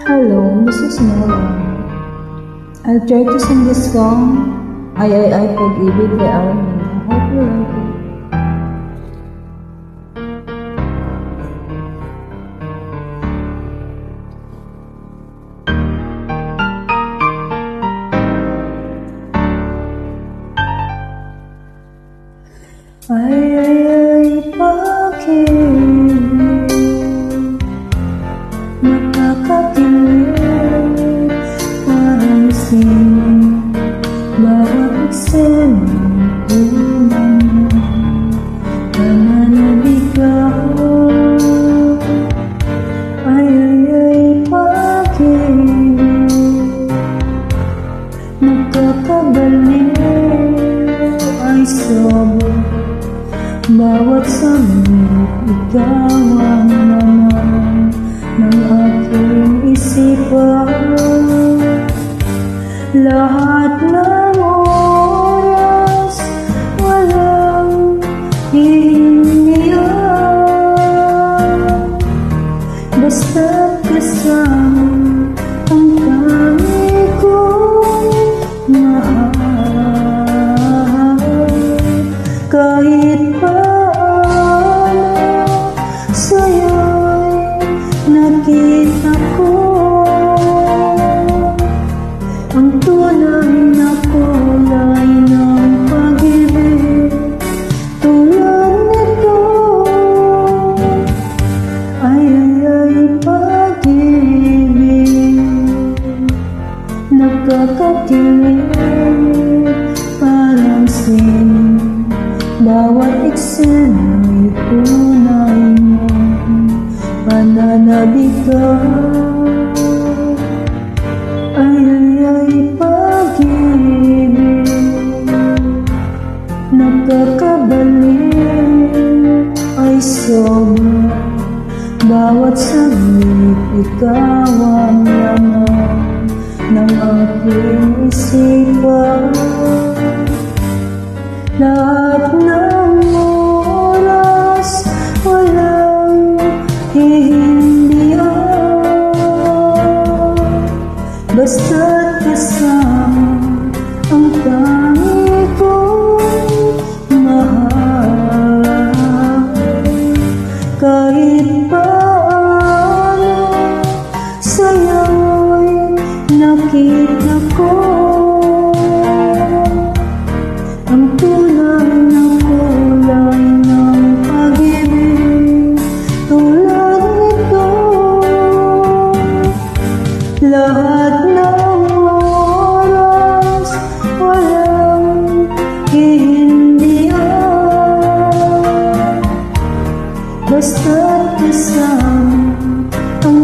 Hello, this is Nora. I'll try to sing this song, Ay Pag-ibig kay Armin. I hope you like it. Ay pag-ibig, nakakakilig, parang sing bawat eksena ulan mo, nananabigaw. Ay pag-ibig, nakakabaliw, ay sobra. Bawat sandali, ikaw ang laman ng aking isipan. Lahat ng oras, walang hihindihan. Basta't kasama ang tangi kong mahal. Kahit nakita ko ang tunay na kulay ng pag-ibig. Tulad nito, ay pag-ibig, nakakakilig, parang sin bawat eksena'y tunay mo, pananabigaw. Ay pag-ibig, nakakabaliw, ay sobra. Bawat saglit, ikaw ang laman ng aking isipan. Lahat ng oras, walang hihindihan. Basta't kasama ang tangi kong mahal. Kahit paano sa'yo'y nakita ko ang tunay na kulay ng pag-ibig. Tulad nito, lahat ng oras, walang hihindihan. Basta't kasama ang